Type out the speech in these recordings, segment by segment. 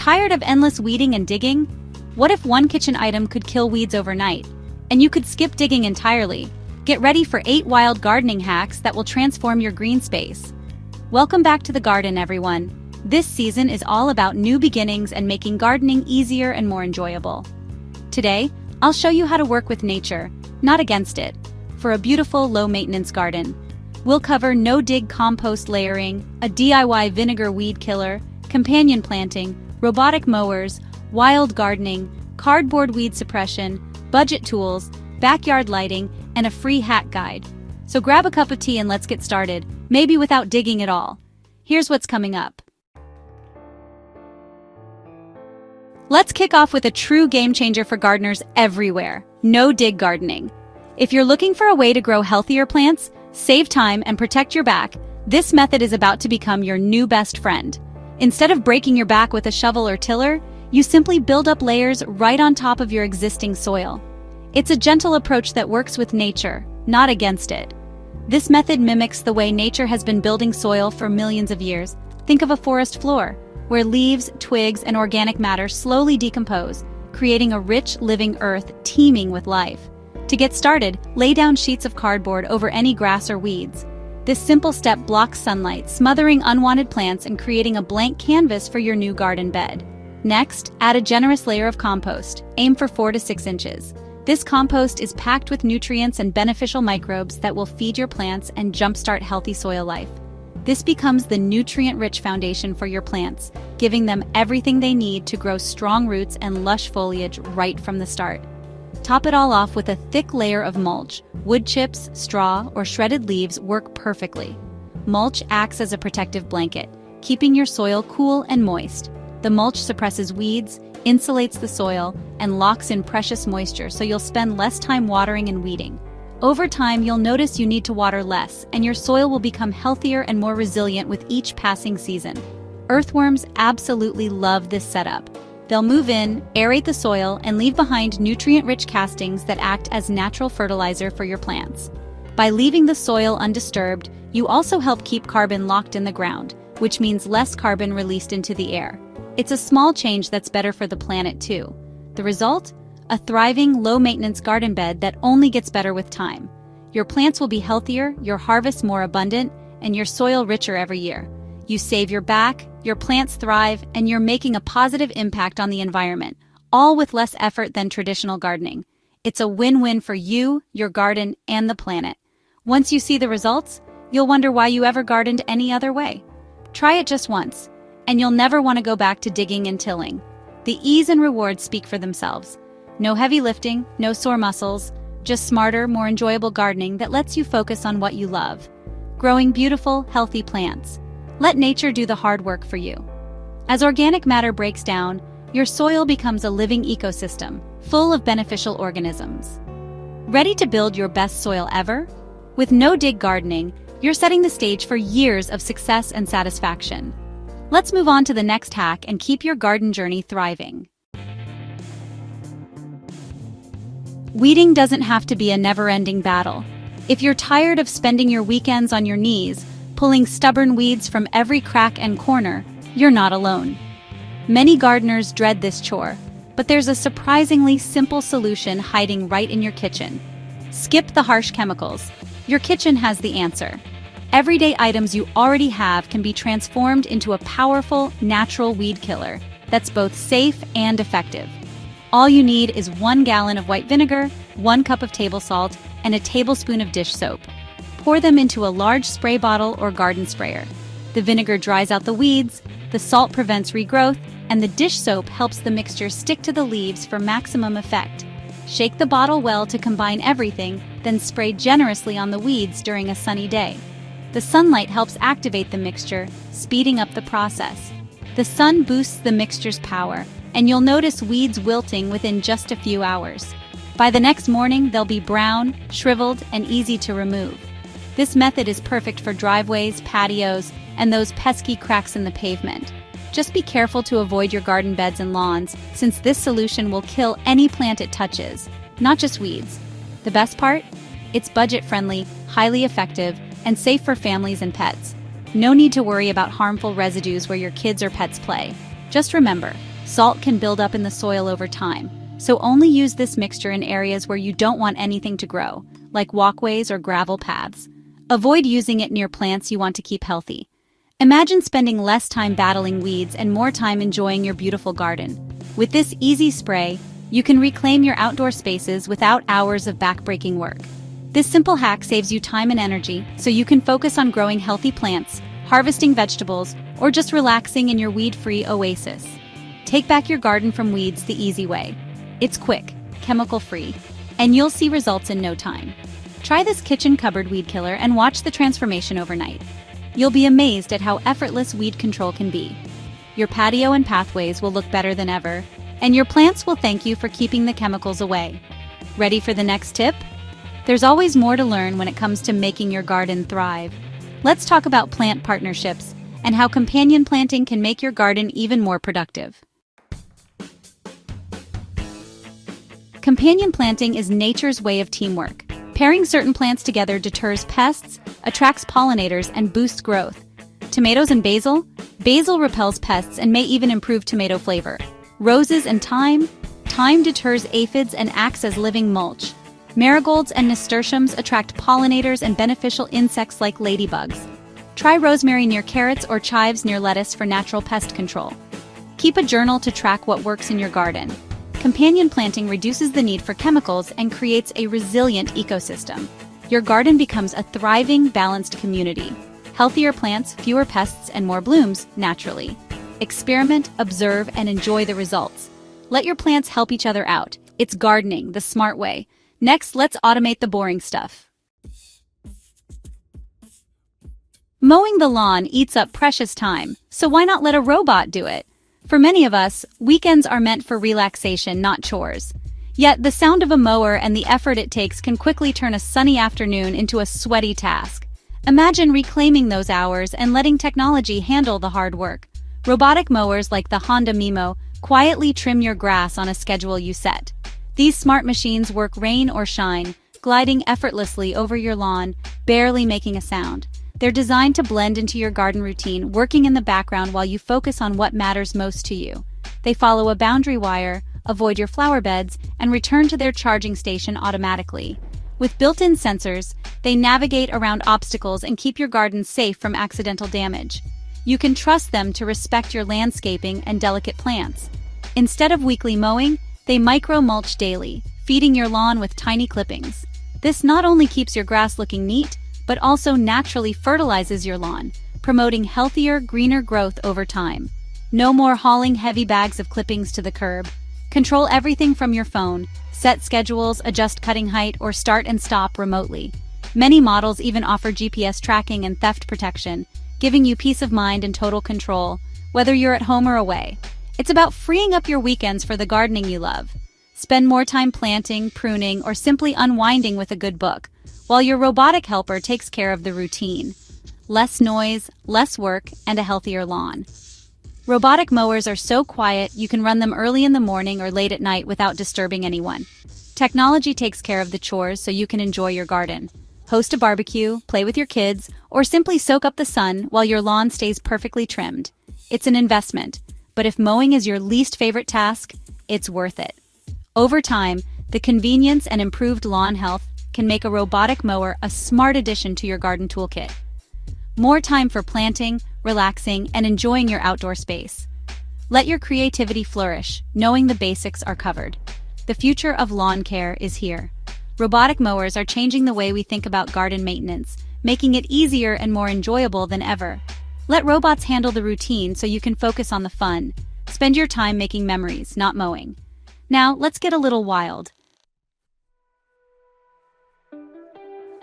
Tired of endless weeding and digging? What if one kitchen item could kill weeds overnight, and you could skip digging entirely? Get ready for 8 wild gardening hacks that will transform your green space. Welcome back to the garden, everyone. This season is all about new beginnings and making gardening easier and more enjoyable. Today, I'll show you how to work with nature, not against it, for a beautiful, low-maintenance garden. We'll cover no-dig compost layering, a DIY vinegar weed killer, companion planting, robotic mowers, wild gardening, cardboard weed suppression, budget tools, backyard lighting, and a free hack guide. So grab a cup of tea and let's get started, maybe without digging at all. Here's what's coming up. Let's kick off with a true game changer for gardeners everywhere: no-dig gardening. If you're looking for a way to grow healthier plants, save time, and protect your back, this method is about to become your new best friend. Instead of breaking your back with a shovel or tiller, you simply build up layers right on top of your existing soil. It's a gentle approach that works with nature, not against it. This method mimics the way nature has been building soil for millions of years. Think of a forest floor, where leaves, twigs, and organic matter slowly decompose, creating a rich, living earth teeming with life. To get started, lay down sheets of cardboard over any grass or weeds. This simple step blocks sunlight, smothering unwanted plants and creating a blank canvas for your new garden bed. Next, add a generous layer of compost. Aim for 4 to 6 inches. This compost is packed with nutrients and beneficial microbes that will feed your plants and jumpstart healthy soil life. This becomes the nutrient-rich foundation for your plants, giving them everything they need to grow strong roots and lush foliage right from the start. Top it all off with a thick layer of mulch. Wood chips, straw, or shredded leaves work perfectly. Mulch acts as a protective blanket, keeping your soil cool and moist. The mulch suppresses weeds, insulates the soil, and locks in precious moisture, so you'll spend less time watering and weeding. Over time, you'll notice you need to water less, and your soil will become healthier and more resilient with each passing season. Earthworms absolutely love this setup. They'll move in, aerate the soil, and leave behind nutrient-rich castings that act as natural fertilizer for your plants. By leaving the soil undisturbed, you also help keep carbon locked in the ground, which means less carbon released into the air. It's a small change that's better for the planet, too. The result? A thriving, low-maintenance garden bed that only gets better with time. Your plants will be healthier, your harvest more abundant, and your soil richer every year. You save your back, your plants thrive, and you're making a positive impact on the environment, all with less effort than traditional gardening. It's a win-win for you, your garden, and the planet. Once you see the results, you'll wonder why you ever gardened any other way. Try it just once, and you'll never want to go back to digging and tilling. The ease and rewards speak for themselves. No heavy lifting, no sore muscles, just smarter, more enjoyable gardening that lets you focus on what you love. Growing beautiful, healthy plants. Let nature do the hard work for you. As organic matter breaks down, your soil becomes a living ecosystem, full of beneficial organisms. Ready to build your best soil ever? With no-dig gardening, you're setting the stage for years of success and satisfaction. Let's move on to the next hack and keep your garden journey thriving. Weeding doesn't have to be a never-ending battle. If you're tired of spending your weekends on your knees, pulling stubborn weeds from every crack and corner, you're not alone. Many gardeners dread this chore, but there's a surprisingly simple solution hiding right in your kitchen. Skip the harsh chemicals. Your kitchen has the answer. Everyday items you already have can be transformed into a powerful, natural weed killer that's both safe and effective. All you need is 1 gallon of white vinegar, 1 cup of table salt, and a tablespoon of dish soap. Pour them into a large spray bottle or garden sprayer. The vinegar dries out the weeds, the salt prevents regrowth, and the dish soap helps the mixture stick to the leaves for maximum effect. Shake the bottle well to combine everything, then spray generously on the weeds during a sunny day. The sunlight helps activate the mixture, speeding up the process. The sun boosts the mixture's power, and you'll notice weeds wilting within just a few hours. By the next morning, they'll be brown, shriveled, and easy to remove. This method is perfect for driveways, patios, and those pesky cracks in the pavement. Just be careful to avoid your garden beds and lawns, since this solution will kill any plant it touches, not just weeds. The best part? It's budget-friendly, highly effective, and safe for families and pets. No need to worry about harmful residues where your kids or pets play. Just remember, Salt can build up in the soil over time, so only use this mixture in areas where you don't want anything to grow, like walkways or gravel paths. Avoid using it near plants you want to keep healthy. Imagine spending less time battling weeds and more time enjoying your beautiful garden. With this easy spray, you can reclaim your outdoor spaces without hours of back-breaking work. This simple hack saves you time and energy, so you can focus on growing healthy plants, harvesting vegetables, or just relaxing in your weed-free oasis. Take back your garden from weeds the easy way. It's quick, chemical-free, and you'll see results in no time. Try this kitchen cupboard weed killer and watch the transformation overnight. You'll be amazed at how effortless weed control can be. Your patio and pathways will look better than ever, and your plants will thank you for keeping the chemicals away. Ready for the next tip? There's always more to learn when it comes to making your garden thrive. Let's talk about plant partnerships and how companion planting can make your garden even more productive. Companion planting is nature's way of teamwork. Pairing certain plants together deters pests, attracts pollinators, and boosts growth. Tomatoes and basil? Basil repels pests and may even improve tomato flavor. Roses and thyme? Thyme deters aphids and acts as living mulch. Marigolds and nasturtiums attract pollinators and beneficial insects like ladybugs. Try rosemary near carrots or chives near lettuce for natural pest control. Keep a journal to track what works in your garden. Companion planting reduces the need for chemicals and creates a resilient ecosystem. Your garden becomes a thriving, balanced community. Healthier plants, fewer pests, and more blooms, naturally. Experiment, observe, and enjoy the results. Let your plants help each other out. It's gardening the smart way. Next, let's automate the boring stuff. Mowing the lawn eats up precious time, so why not let a robot do it? For many of us, weekends are meant for relaxation, not chores. Yet, the sound of a mower and the effort it takes can quickly turn a sunny afternoon into a sweaty task. Imagine reclaiming those hours and letting technology handle the hard work. Robotic mowers like the Honda Mimo quietly trim your grass on a schedule you set. These smart machines work rain or shine, gliding effortlessly over your lawn, barely making a sound. They're designed to blend into your garden routine, working in the background while you focus on what matters most to you. They follow a boundary wire, avoid your flower beds, and return to their charging station automatically. With built-in sensors, they navigate around obstacles and keep your garden safe from accidental damage. You can trust them to respect your landscaping and delicate plants. Instead of weekly mowing, they micro-mulch daily, feeding your lawn with tiny clippings. This not only keeps your grass looking neat, but also naturally fertilizes your lawn, promoting healthier, greener growth over time. No more hauling heavy bags of clippings to the curb. Control everything from your phone, set schedules, adjust cutting height, or start and stop remotely. Many models even offer GPS tracking and theft protection, giving you peace of mind and total control, whether you're at home or away. It's about freeing up your weekends for the gardening you love. Spend more time planting, pruning, or simply unwinding with a good book, while your robotic helper takes care of the routine. Less noise, less work, and a healthier lawn. Robotic mowers are so quiet you can run them early in the morning or late at night without disturbing anyone. Technology takes care of the chores so you can enjoy your garden. Host a barbecue, play with your kids, or simply soak up the sun while your lawn stays perfectly trimmed. It's an investment, but if mowing is your least favorite task, it's worth it. Over time, the convenience and improved lawn health can make a robotic mower a smart addition to your garden toolkit. More time for planting, relaxing, and enjoying your outdoor space. Let your creativity flourish, knowing the basics are covered. The future of lawn care is here. Robotic mowers are changing the way we think about garden maintenance, making it easier and more enjoyable than ever. Let robots handle the routine so you can focus on the fun. Spend your time making memories, not mowing. Now, let's get a little wild.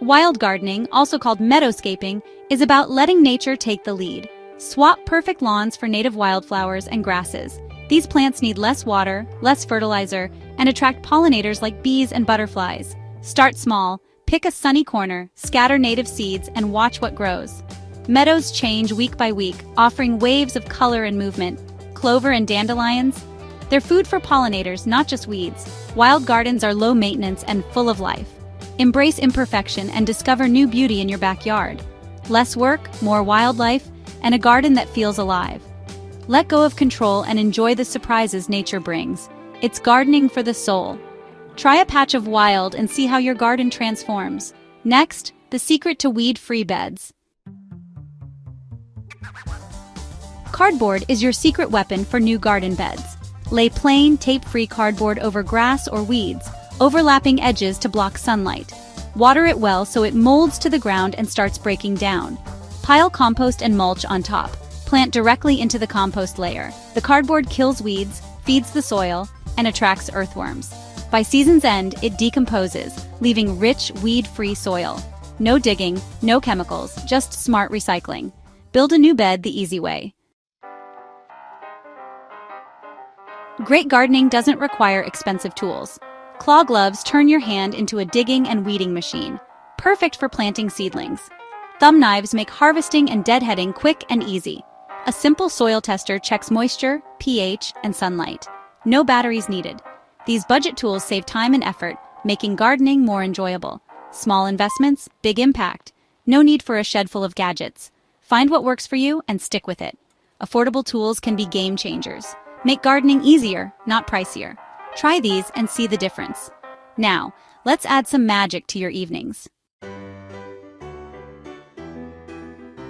Wild gardening, also called meadowscaping, is about letting nature take the lead. Swap perfect lawns for native wildflowers and grasses. These plants need less water, less fertilizer, and attract pollinators like bees and butterflies. Start small, pick a sunny corner, scatter native seeds, and watch what grows. Meadows change week by week, offering waves of color and movement. Clover and dandelions? They're food for pollinators, not just weeds. Wild gardens are low maintenance and full of life. Embrace imperfection and discover new beauty in your backyard. Less work, more wildlife, and a garden that feels alive. Let go of control and enjoy the surprises nature brings. It's gardening for the soul. Try a patch of wild and see how your garden transforms. Next, the secret to weed-free beds. Cardboard is your secret weapon for new garden beds. Lay plain, tape-free cardboard over grass or weeds, overlapping edges to block sunlight. Water it well so it molds to the ground and starts breaking down. Pile compost and mulch on top. Plant directly into the compost layer. The cardboard kills weeds, feeds the soil, and attracts earthworms. By season's end, it decomposes, leaving rich, weed-free soil. No digging, no chemicals, just smart recycling. Build a new bed the easy way. Great gardening doesn't require expensive tools. Claw gloves turn your hand into a digging and weeding machine, perfect for planting seedlings. Thumb knives make harvesting and deadheading quick and easy. A simple soil tester checks moisture, pH, and sunlight. No batteries needed. These budget tools save time and effort, making gardening more enjoyable. Small investments, big impact. No need for a shed full of gadgets. Find what works for you and stick with it. Affordable tools can be game changers. Make gardening easier, not pricier. Try these and see the difference. Now, let's add some magic to your evenings.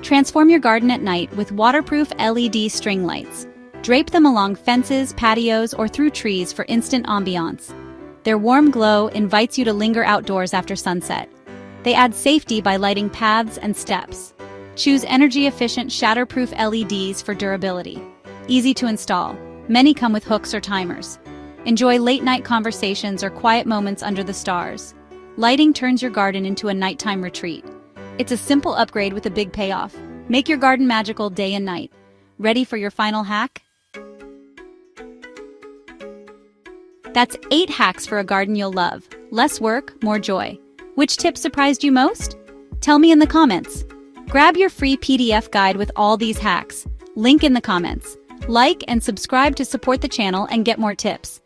Transform your garden at night with waterproof LED string lights. Drape them along fences, patios, or through trees for instant ambiance. Their warm glow invites you to linger outdoors after sunset. They add safety by lighting paths and steps. Choose energy-efficient, shatterproof LEDs for durability. Easy to install. Many come with hooks or timers. Enjoy late-night conversations or quiet moments under the stars. Lighting turns your garden into a nighttime retreat. It's a simple upgrade with a big payoff. Make your garden magical day and night. Ready for your final hack? That's 8 hacks for a garden you'll love. Less work, more joy. Which tip surprised you most? Tell me in the comments. Grab your free PDF guide with all these hacks. Link in the comments. Like and subscribe to support the channel and get more tips.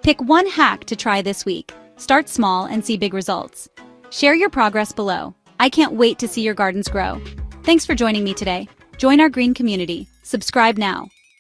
Pick one hack to try this week. Start small and see big results. Share your progress below. I can't wait to see your gardens grow. Thanks for joining me today. Join our green community. Subscribe now.